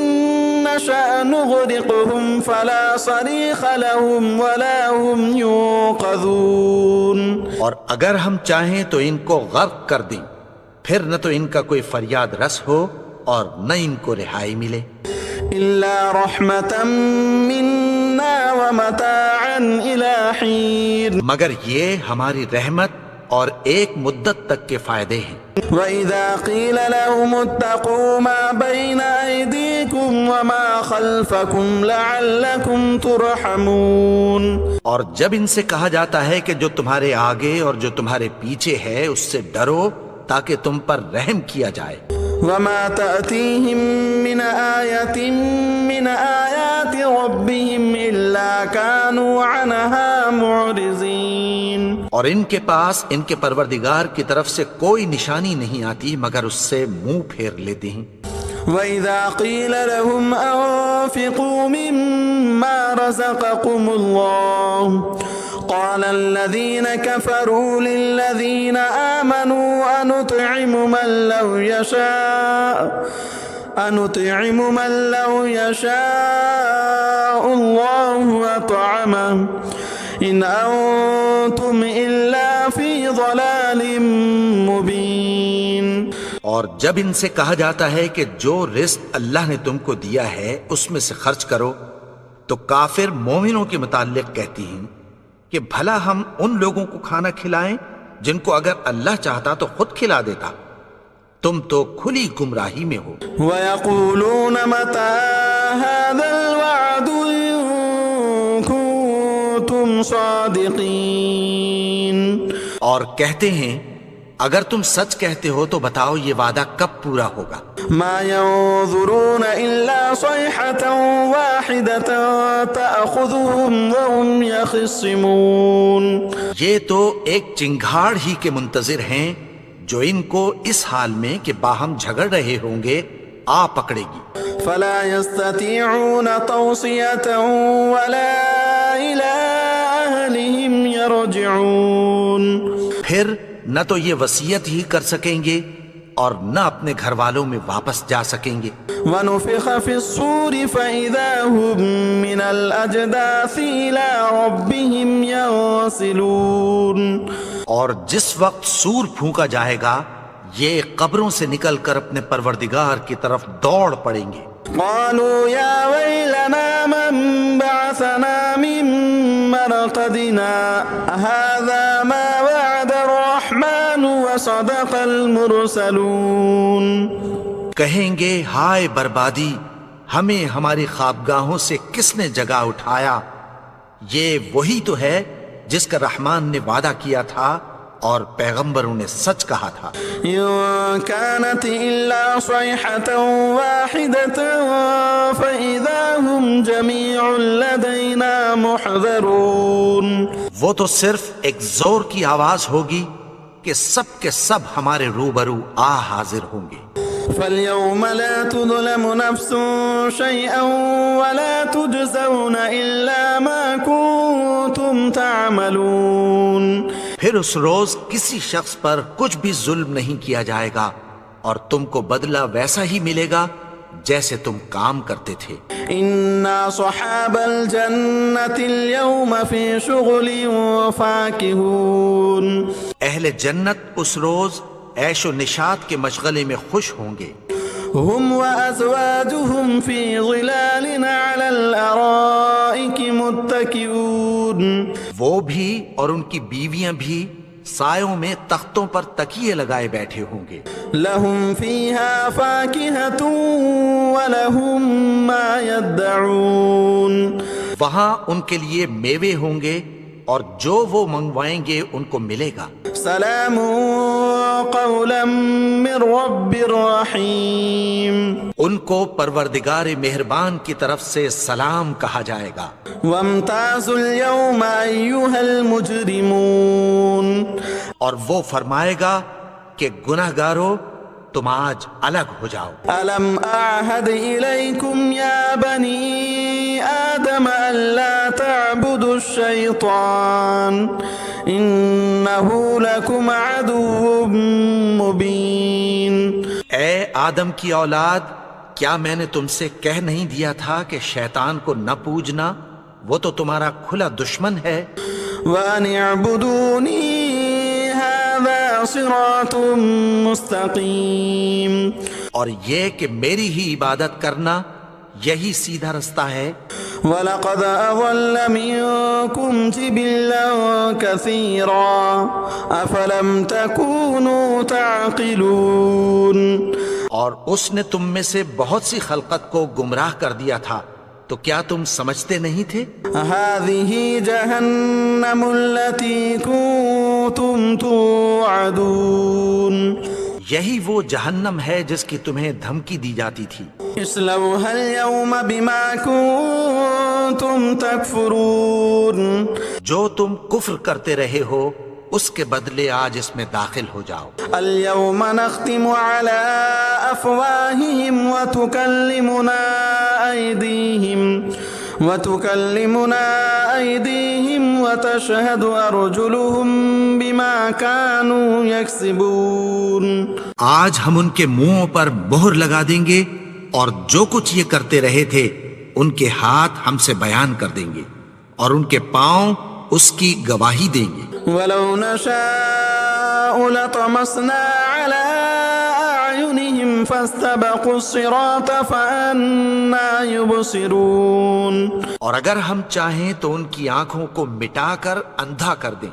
نشأ نغرقهم فلا صريخ لهم ولا هم ينقذون. اور اگر ہم چاہیں تو ان کو غرق کر دیں، پھر نہ تو ان کا کوئی فریاد رس ہو اور نہ ان کو رہائی ملے. إلا رحمة منا ومتاعا إلى حين. مگر یہ ہماری رحمت اور ایک مدت تک کے فائدے ہیں. وَإِذَا قِيلَ لَهُمُ اتَّقُوا مَا بَيْنَ أَيْدِيكُمْ وَمَا خَلْفَكُمْ لَعَلَّكُمْ تُرْحَمُونَ. اور جب ان سے کہا جاتا ہے کہ جو تمہارے آگے اور جو تمہارے پیچھے ہے اس سے ڈرو تاکہ تم پر رحم کیا جائے. وَمَا تَأْتِيهِم مِّنْ آيَةٍ مِّنْ آيَاتِ رَبِّهِمْ إِلَّا كَانُوا عَنْهَا مُعْرِضِينَ. اور ان کے پاس ان کے پروردگار کی طرف سے کوئی نشانی نہیں آتی مگر اس سے منہ پھیر لیتے ہیں. وَإِذَا قِيلَ لَهُمْ أَنفِقُوا مِمَّا رَزَقَكُمُ اللَّهُ قَالَ الَّذِينَ كَفَرُوا لِلَّذِينَ آمَنُوا أَنُطْعِمُ مَن لَّوْ يَشَاءُ اللَّهُ أَطْعَمَهُ إِنْ أَنتُمْ إِلَّا فِي ضَلَالٍ مُّبِينٍ. اور جب ان سے کہا جاتا ہے کہ جو رزق اللہ نے تم کو دیا ہے اس میں سے خرچ کرو تو کافر مومنوں کے متعلق کہتی ہیں کہ بھلا ہم ان لوگوں کو کھانا کھلائیں جن کو اگر اللہ چاہتا تو خود کھلا دیتا. تم تو کھلی گمراہی میں ہو. وَيَقُولُونَ مَتَىٰ هَٰذَا الْوَعْدُ إِن كُنتُمْ صَادِقِينَ. اور کہتے ہیں اگر تم سچ کہتے ہو تو بتاؤ یہ وعدہ کب پورا ہوگا. مَا يَنظُرُونَ إِلَّا صَيْحَةً وَاحِدَةً تَأْخُذُهُمْ وَهُمْ يَخِصِّمُونَ. یہ تو ایک چنگھاڑ ہی کے منتظر ہیں جو ان کو اس حال میں کہ باہم جھگڑ رہے ہوں گے آ پکڑے گی. فَلَا يَسْتَطِيعُونَ تَوْصِيَةً وَلَا إِلَىٰ أَهْلِهِمْ يَرْجِعُونَ. پھر نہ تو یہ وصیت ہی کر سکیں گے اور نہ اپنے گھر والوں میں واپس جا سکیں گے. وَنُفِخَ فِي الصُّورِ فَإِذَا هُم مِّنَ الْأَجْدَاثِ إِلَىٰ رَبِّهِمْ يَنسِلُونَ. اور جس وقت سور پھونکا جائے گا یہ قبروں سے نکل کر اپنے پروردگار کی طرف دوڑ پڑیں گے. قالوا يا ويلنا من بعثنا من مرقدنا هذا ما وعد الرحمن وصدق المرسلون. کہیں گے ہائے بربادی، ہمیں ہماری خوابگاہوں سے کس نے جگا اٹھایا؟ یہ وہی تو ہے جس کا رحمان نے وعدہ کیا تھا اور پیغمبروں نے سچ کہا تھا. إن كانت إلا صيحة واحدة فإذا هم جميع لدينا محضرون. وہ تو صرف ایک زور کی آواز ہوگی کہ سب ہمارے روبرو حاضر ہوں گے۔ فَالْيَوْمَ لَا تُظْلَمُ نَفْسٌ شَيْئًا وَلَا تُجْزَوْنَ إِلَّا مَا كُنتُمْ تَعْمَلُونَ۔ پھر اس روز کسی شخص پر کچھ بھی ظلم نہیں کیا جائے گا اور تم کو بدلہ ویسا ہی ملے گا جیسے تم کام کرتے تھے۔ إِنَّا صُحَابَ الْجَنَّةِ الْيَوْمَ فِي شُغُلٍ فَاكِهُونَ۔ اہل جنت اس روز عیش و نشاط کے مشغلے میں خوش ہوں گے۔ هُمْ وَأَزْوَاجُهُمْ فِي ظِلَالٍ عَلَى الْأَرَائِكِ مُتَّكِئُونَ۔ وہ بھی اور ان کی بیویاں بھی سایوں میں تختوں پر تکیے لگائے بیٹھے ہوں گے۔ لَهُمْ فِيهَا فَاكِهَةٌ وَلَهُمْ مَا يَدَّعُونَ۔ وہاں ان کے لیے میوے ہوں گے اور جو وہ منگوائیں گے ان کو ملے گا۔ سلام قولا من رب رحیم۔ ان کو پروردگار مہربان کی طرف سے سلام کہا جائے گا۔ وامتازوا اليوم ایھا المجرمون۔ اور وہ فرمائے گا کہ گنہگارو تم آج الگ ہو جاؤ۔ الم اعہد الیکم یا بنی آدم الا تعبدوا الشیطان انہ لکم عدو مبین۔ اے آدم کی اولاد، کیا میں نے تم سے کہہ نہیں دیا تھا کہ شیطان کو نہ پوجنا، وہ تو تمہارا کھلا دشمن ہے۔ وَأَنِ اعْبُدُونِي هَذَا صِرَاطٌ مُسْتَقِيمٌ۔ اور یہ کہ میری ہی عبادت کرنا یہی سیدھا رستہ ہے۔ وَلَقَدْ أَضَلَّ مِنكُمْ جِبِلًّا كَثِيرًا أَفَلَمْ تَكُونُوا تَعْقِلُونَ۔ اور اس نے تم میں سے بہت سی خلقت کو گمراہ کر دیا تھا، تو کیا تم سمجھتے نہیں تھے؟ هَذِهِ جَهَنَّمُ الَّتِي كُنتُمْ تُوعَدُونَ۔ یہی وہ جہنم ہے جس کی تمہیں دھمکی دی جاتی تھی۔ اصلوها اليوم بما كنتم تكفرون۔ جو تم کفر کرتے رہے ہو اس کے بدلے آج اس میں داخل ہو جاؤ۔ اليوم نختم على افواههم وتكلمنا ايديهم وتشهد ارجلهم بما كانوا يكسبون۔ آج ہم ان کے منہوں پر مہر لگا دیں گے اور جو کچھ یہ کرتے رہے تھے ان کے ہاتھ ہم سے بیان کر دیں گے اور ان کے پاؤں اس کی گواہی دیں گے۔ وَلَوْ نَشَاءُ لَطَمَسْنَا عَلَىٰ أَعْيُنِهِمْ فَاسْتَبَقُوا الصِّرَاطَ فَأَنَّىٰ يُبْصِرُونَ۔ اور اگر ہم چاہیں تو ان کی آنکھوں کو مٹا کر اندھا کر دیں،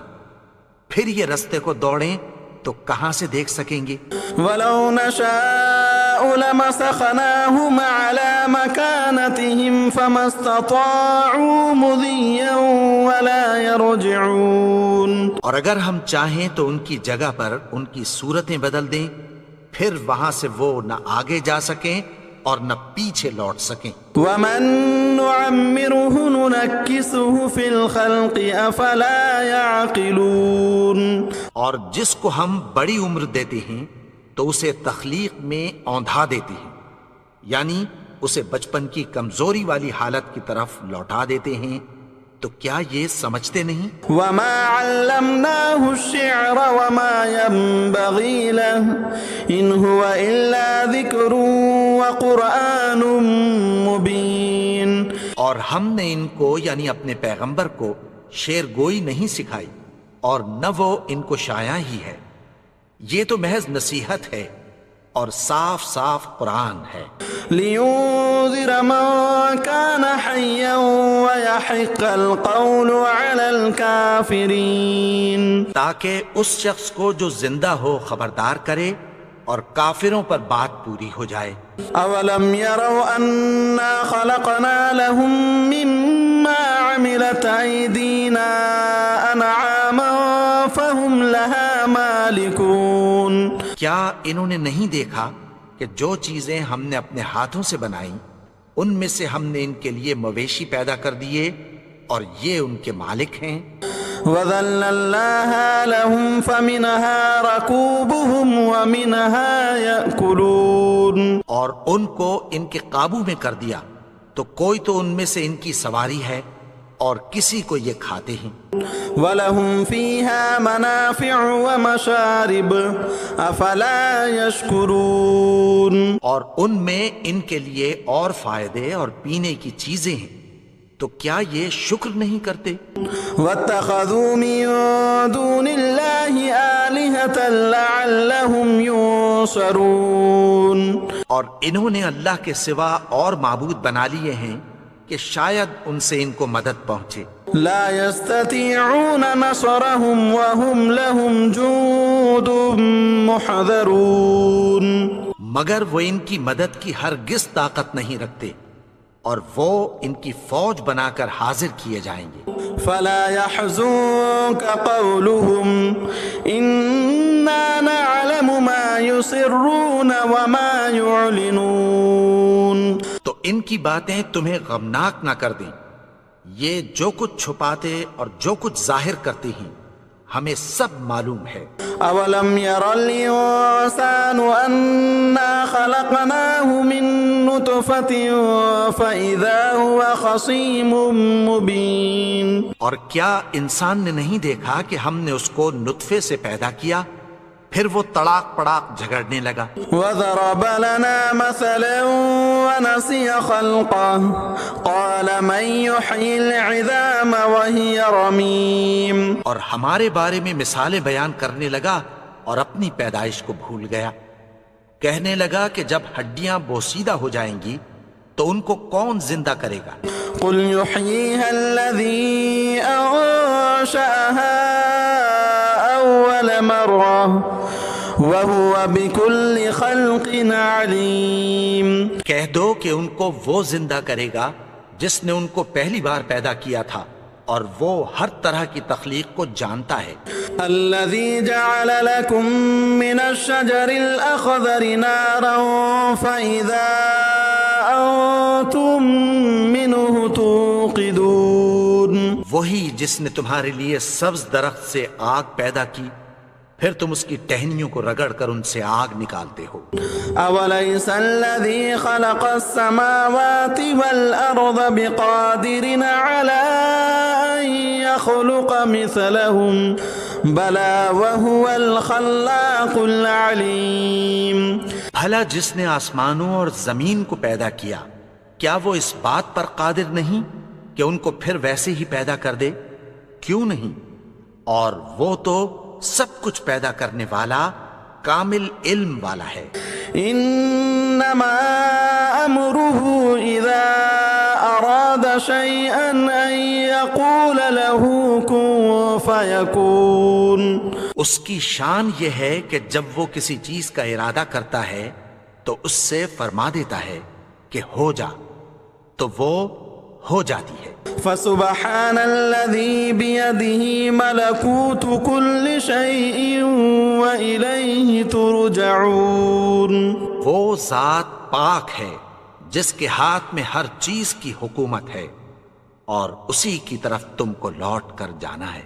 پھر یہ رستے کو دوڑیں تو کہاں سے دیکھ سکیں گے۔ وَلَوْ نَشَاءُ لَمَسَخْنَاهُمْ عَلَىٰ مَكَانَتِهِمْ فَمَا اسْتَطَاعُوا مُضِيًّا وَلَا يَرْجِعُونَ۔ اور اگر ہم چاہیں تو ان کی جگہ پر ان کی صورتیں بدل دیں، پھر وہاں سے وہ نہ آگے جا سکیں اور نہ پیچھے لوٹ سکیں۔ وَمَن نُعَمِّرْهُ نُنَكِّسْهُ فِي الْخَلْقِ أَفَلَا يَعْقِلُونَ۔ اور جس کو ہم بڑی عمر دیتے ہیں تو اسے تخلیق میں اوندھا دیتے ہیں، یعنی اسے بچپن کی کمزوری والی حالت کی طرف لوٹا دیتے ہیں، تو کیا یہ سمجھتے نہیں؟ وَمَا عَلَّمْنَاهُ الشِّعْرَ وَمَا يَنبَغِي لَهُ إِنْ هُوَ إِلَّا ذِكْرٌ وَقُرْآنٌ مُبِينٌ۔ اور ہم نے ان کو یعنی اپنے پیغمبر کو شعر گوئی نہیں سکھائی اور نہ وہ ان کو شایع ہی ہے، یہ تو محض نصیحت ہے اور صاف صاف قرآن ہے۔ لِيُنذِرَ مَن كَانَ حَيًّا وَيَحِقَّ الْقَوْلُ عَلَى الْكَافِرِينَ۔ تاکہ اس شخص کو جو زندہ ہو خبردار کرے اور کافروں پر بات پوری ہو جائے۔ أَوَلَمْ يَرَوْا أَنَّا خَلَقْنَا لَهُم مِّمَّا عَمِلَتْ أَيْدِينَا أَنْعَامًا فَهُمْ لَهَا مَالِكُونَ۔ کیا انہوں نے نہیں دیکھا کہ جو چیزیں ہم نے اپنے ہاتھوں سے بنائیں ان میں سے ہم نے ان کے لیے مویشی پیدا کر دیے اور یہ ان کے مالک ہیں۔ وَذَلَّلْنَاهَا لَهُمْ فَمِنْهَا رَكُوبُهُمْ وَمِنْهَا يَأْكُلُونَ، اور ان کو ان کے قابو میں کر دیا تو کوئی تو ان میں سے ان کی سواری ہے اور کسی کو یہ کھاتے ہیں۔ وَلَهُمْ فِيهَا مَنَافِعُ وَمَشَارِبُ أَفَلَا يَشْكُرُونَ، اور ان میں ان کے لیے اور فائدے اور پینے کی چیزیں ہیں، تو کیا یہ شکر نہیں کرتے؟ وَاتَّخَذُوا مِن دُونِ اللَّهِ آلِهَةً لَعَلَّهُمْ يُنصَرُونَ، اور انہوں نے اللہ کے سوا اور معبود بنا لیے ہیں کہ شاید ان سے ان کو مدد پہنچے۔ لا يستطيعون نصرهم وهم لهم جند محضرون، مگر وہ ان کی مدد کی ہرگز طاقت نہیں رکھتے اور وہ ان کی فوج بنا کر حاضر کیے جائیں گے۔ فلا يحزنك قولهم إنا نعلم ما يسرون وما يعلنون، تو ان کی باتیں تمہیں غمناک نہ کر دیں، یہ جو کچھ چھپاتے اور جو کچھ ظاہر کرتے ہیں ہمیں سب معلوم ہے۔ اولم ير الانسان انا خلقناه من نطفة فاذا هو خصيم مبين، اور کیا انسان نے نہیں دیکھا کہ ہم نے اس کو نطفے سے پیدا کیا پھر وہ تڑاک پڑاک جھگڑنے لگا۔ وضرب لنا مثلا ونسي خلقه قال من يحيي العظام وهي رميم، اور ہمارے بارے میں مثالیں بیان کرنے لگا اور اپنی پیدائش کو بھول گیا۔ کہنے لگا کہ جب ہڈیاں بوسیدہ ہو جائیں گی تو ان کو کون زندہ کرے گا؟ قل يحييها الذي أنشأها أول مرة وهو بكل خلق عليم، کہہ دو کہ ان کو وہ زندہ کرے گا جس نے ان کو پہلی بار پیدا کیا تھا اور وہ ہر طرح کی تخلیق کو جانتا ہے۔ الذي جعل لكم من الشجر الأخضر نارا فإذا أنتم منه توقدون، وہی جس نے تمہارے لیے سبز درخت سے آگ پیدا کی پھر تم اس کی ٹہنیوں کو رگڑ کر ان سے آگ نکالتے ہو۔ أوليس الذي خلق السماوات والأرض بقادر على أن يخلق مثلهم بلى وهو الخلاق العليم، بھلا جس نے آسمانوں اور زمین کو پیدا کیا کیا وہ اس بات پر قادر نہیں کہ ان کو پھر ویسے ہی پیدا کر دے؟ کیوں نہیں؟ اور وہ تو سب کچھ پیدا کرنے والا کامل علم والا ہے۔ انما امره اذا اراد شيئا ان يقول له كن فيكون، اس کی شان یہ ہے کہ جب وہ کسی چیز کا ارادہ کرتا ہے تو اس سے فرما دیتا ہے کہ ہو جا، تو وہ ہو جاتی ہے۔ فسبحان الذي بيده ملكوت كل شيء وإليه ترجعون، وہ ذات پاک ہے جس کے ہاتھ میں ہر چیز کی حکومت ہے اور اسی کی طرف تم کو لوٹ کر جانا ہے۔